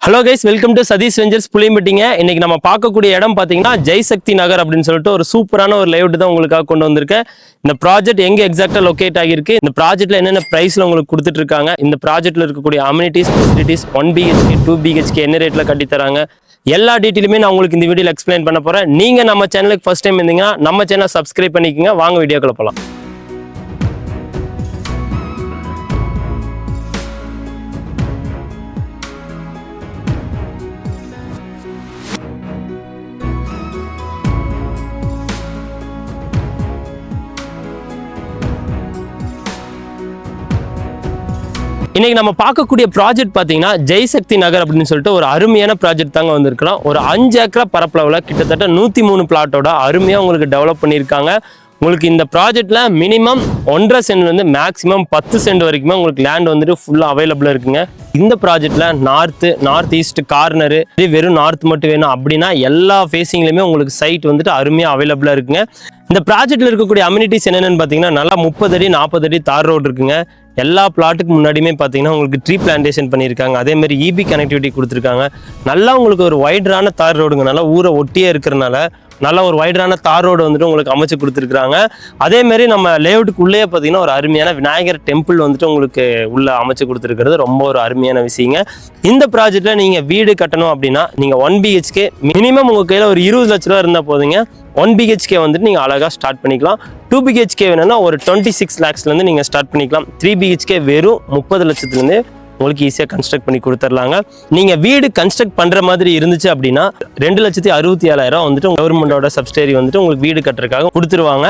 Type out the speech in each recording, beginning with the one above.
Hello guys, welcome to Satish ventures புளியம்பட்டிங்க. இன்னைக்கு நம்ம பார்க்கக்கூடிய இடம் பார்த்தீங்கன்னா ஜெய்சக்தி நகர் அப்படின்னு சொல்லிட்டு ஒரு சூப்பரான ஒரு லேஅவுட் தான் உங்களுக்காக கொண்டு வந்திருக்கேன். இந்த ப்ராஜெக்ட் எங்கே எக்ஸாக்டாக லொக்கேட் ஆகியிருக்கு, இந்த ப்ராஜெக்ட்ல என்னென்ன ப்ரைஸ்ல உங்களுக்கு கொடுத்துட்டு இருக்காங்க, இந்த ப்ராஜெக்ட்ல இருக்கக்கூடிய அம்யூனிட்டிஸ் ஃபெசிலிட்டிஸ் 1 BHK 2 BHK என்ன ரேட்ல கட்டி தராங்க, எல்லா டீட்டெயிலுமே நான் உங்களுக்கு இந்த வீடியோவில் எக்ஸ்பிளைன் பண்ண போறேன். நீங்க நம்ம சேனலுக்கு ஃபர்ஸ்ட் டைம் இருந்தீங்கன்னா நம்ம சேனல் சப்ஸ்கிரைப் பண்ணிக்கோங்க. வாங்க வீடியோக்குள்ள போகலாம். இன்னைக்கு நம்ம பார்க்கக்கூடிய ப்ராஜெக்ட் பார்த்தீங்கன்னா ஜெய்சக்தி நகர் அப்படின்னு சொல்லிட்டு ஒரு அருமையான ப்ராஜெக்ட் தாங்க வந்திருக்கலாம். ஒரு 5 ஏக்கரா பரப்பளவில் கிட்டத்தட்ட 103 பிளாட்டோட அருமையாக உங்களுக்கு டெவலப் பண்ணியிருக்காங்க. உங்களுக்கு இந்த ப்ராஜெக்ட்ல மினிமம் 1.5 சென்ட்லேருந்து மேக்ஸிமம் 10 சென்ட் வரைக்குமே உங்களுக்கு லேண்ட் வந்துட்டு ஃபுல்லாக அவைலபிளாக இருக்குங்க. இந்த ப்ராஜெக்ட்ல நார்த் ஈஸ்ட் கார்னரு வெறும் நார்த் மட்டும் வேணும் அப்படின்னா எல்லா ஃபேஸிங்லையுமே உங்களுக்கு சைட் வந்துட்டு அருமையாக அவைலபிளாக இருக்குங்க. இந்த ப்ராஜெக்ட்ல இருக்கக்கூடிய அம்யூனிட்டிஸ் என்னென்னு பார்த்தீங்கன்னா நல்லா 30 அடி 40 அடி தார் ரோடு இருக்குங்க. எல்லா பிளாட்டுக்கு முன்னாடியுமே பார்த்தீங்கன்னா உங்களுக்கு ட்ரீ பிளான்டேஷன் பண்ணியிருக்காங்க. அதே மாதிரி இபி கனெக்டிவிட்டி கொடுத்துருக்காங்க. நல்லா உங்களுக்கு ஒரு வைடரான தார் ரோடுங்க, நல்லா ஊரை ஒட்டியே இருக்கிறனால நல்லா ஒரு வைடரான தார் ரோடு வந்துட்டு உங்களுக்கு அமைச்சு கொடுத்துருக்காங்க. அதே மாதிரி நம்ம லேஅவுட்டுக்கு உள்ளே பார்த்தீங்கன்னா ஒரு அருமையான விநாயகர் டெம்பிள் வந்துட்டு உங்களுக்கு உள்ள அமைச்சு கொடுத்துருக்கிறது ரொம்ப ஒரு அருமையான விஷயங்க. இந்த ப்ராஜெக்ட்ல நீங்க வீடு கட்டணும் அப்படின்னா நீங்க 1 BHK மினிமம் உங்க கையில ஒரு 20 லட்ச ரூபா இருந்தால் போதுங்க. 1 BHK வந்துட்டு நீங்கள் அழகாக ஸ்டார்ட் பண்ணிக்கலாம். 2 BHK வேணும்னா ஒரு 26 lakhsலேருந்து நீங்கள் ஸ்டார்ட் பண்ணிக்கலாம். 3 BHK வெறும் 30 லட்சத்துலேருந்து உங்களுக்கு ஈஸியாக கன்ஸ்ட்ரக்ட் பண்ணி கொடுத்துர்லாங்க. நீங்கள் வீடு கன்ஸ்ட்ரக்ட் பண்ணுற மாதிரி இருந்துச்சு அப்படின்னா 2,67,000 வந்துட்டு கவர்மெண்டோட சப்சிடரி வந்துட்டு உங்களுக்கு வீடு கட்டுறதுக்காக கொடுத்துருவாங்க.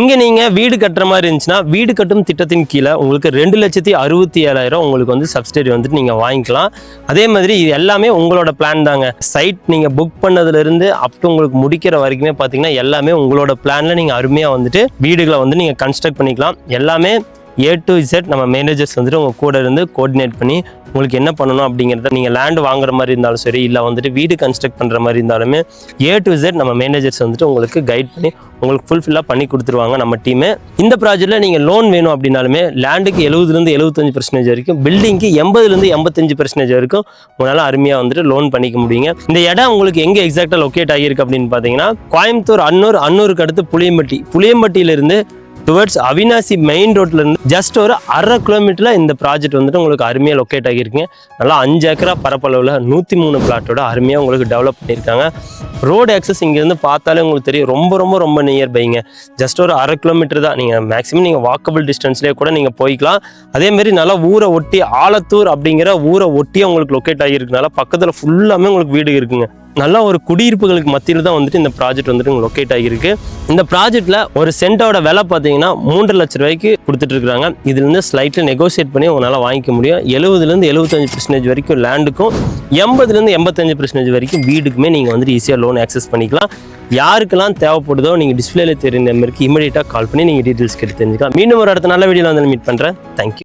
இங்கே நீங்கள் வீடு கட்டுற மாதிரி இருந்துச்சுன்னா வீடு கட்டும் திட்டத்தின் கீழே உங்களுக்கு 2,67,000 உங்களுக்கு வந்து சப்சிடரி வந்துட்டு நீங்கள் வாங்கிக்கலாம். அதே மாதிரி இது எல்லாமே உங்களோட பிளான் தாங்க. சைட் நீங்கள் புக் பண்ணதுலேருந்து அப் டு உங்களுக்கு முடிக்கிற வரைக்குமே பார்த்தீங்கன்னா எல்லாமே உங்களோட பிளானில் நீங்கள் அருமையாக வந்துட்டு வீடுகளை வந்து நீங்கள் கன்ஸ்ட்ரக்ட் பண்ணிக்கலாம். எல்லாமே A to Z நம்ம மேனேஜர்ஸ் வந்துட்டு உங்கள் கூட இருந்து கோஆர்டினேட் பண்ணி உங்களுக்கு என்ன பண்ணணும் அப்படிங்கிறத நீங்கள் லேண்டு வாங்குற மாதிரி இருந்தாலும் சரி, இல்லை வந்துட்டு வீடு கன்ஸ்ட்ரக்ட் பண்ணுற மாதிரி இருந்தாலுமே A to Z நம்ம மேனேஜர்ஸ் வந்துட்டு உங்களுக்கு கைட் பண்ணி உங்களுக்கு ஃபுல்ஃபில்லாக பண்ணி கொடுத்துருவாங்க நம்ம டீமு. இந்த ப்ராஜெக்ட்டில் நீங்கள் லோன் வேணும் அப்படின்னாலுமே லேண்டுக்கு 70% 75% வரைக்கும், பில்டிங்க்கு 80% 85% வரைக்கும் உங்களால் அருமையாக வந்துட்டு லோன் பண்ணிக்க முடியுங்க. இந்த இடம் உங்களுக்கு எங்கே எக்ஸாக்டாக லொக்கேட் ஆகியிருக்கு அப்படின்னு பார்த்தீங்கன்னா கோயம்புத்தூர் அன்னூருக்கு அடுத்து புளியம்பட்டியிலிருந்து டுவர்ட்ஸ் அவினாசி மெயின் ரோட்ல இருந்து ஜஸ்ட் ஒரு 1/2 கிலோமீட்டர்ல இந்த ப்ராஜெக்ட் வந்துட்டு உங்களுக்கு அருமையாக லொக்கேட் ஆகியிருக்குங்க. நல்லா 5 ஏக்கரா பரப்பளவில் 103 பிளாட்டோட அருமையாக உங்களுக்கு டெவலப் பண்ணியிருக்காங்க. ரோடு ஆக்சஸ் இங்கேருந்து பார்த்தாலே உங்களுக்கு தெரியும் ரொம்ப நியர் பைங்க. ஜஸ்ட் ஒரு 1/2 கிலோமீட்டர் தான். நீங்கள் மேக்ஸிமம் நீங்கள் வாக்கபிள் டிஸ்டன்ஸ்லேயே கூட நீங்கள் போய்க்கலாம். அதேமாரி நல்லா ஊரை ஒட்டி ஆலத்தூர் அப்படிங்கிற ஊரை ஒட்டியே உங்களுக்கு லொக்கேட் ஆகியிருக்கனால பக்கத்தில் ஃபுல்லாமே உங்களுக்கு வீடு இருக்குங்க. நல்லா ஒரு குடியிருப்புகளுக்கு மத்தியில் தான் வந்துட்டு இந்த ப்ராஜெக்ட் வந்துட்டு லொக்கேட் ஆகியிருக்கு. இந்த ப்ராஜெக்ட்ல ஒரு சென்ட்டோட விலை பார்த்தீங்கன்னா 3 லட்ச ரூபாய்க்கு கொடுத்துட்டு இருக்காங்க. இதுலேருந்து ஸ்லைட்ல நெகோசியேட் பண்ணி உங்களால் வாங்கிக்க முடியும். 70% 75% வரைக்கும் லேண்டுக்கும், 80% 85% வரைக்கும் வீடுக்குமே நீங்கள் வந்துட்டு ஈஸியாக லோன் ஆக்சஸ் பண்ணிக்கலாம். யாருக்கெல்லாம் தேவைப்படுதோ நீங்கள் டிஸ்பிளேல தெரிந்த நம்பருக்கு இமீடியட்டாக கால் பண்ணி நீங்கள் டீட்டெயில்ஸ் கேட்டு தெரிஞ்சுக்கலாம். மீண்டும் ஒரு அடுத்த நல்ல வீடியோவில் வந்து மீட் பண்ணுறேன். தேங்க்யூ.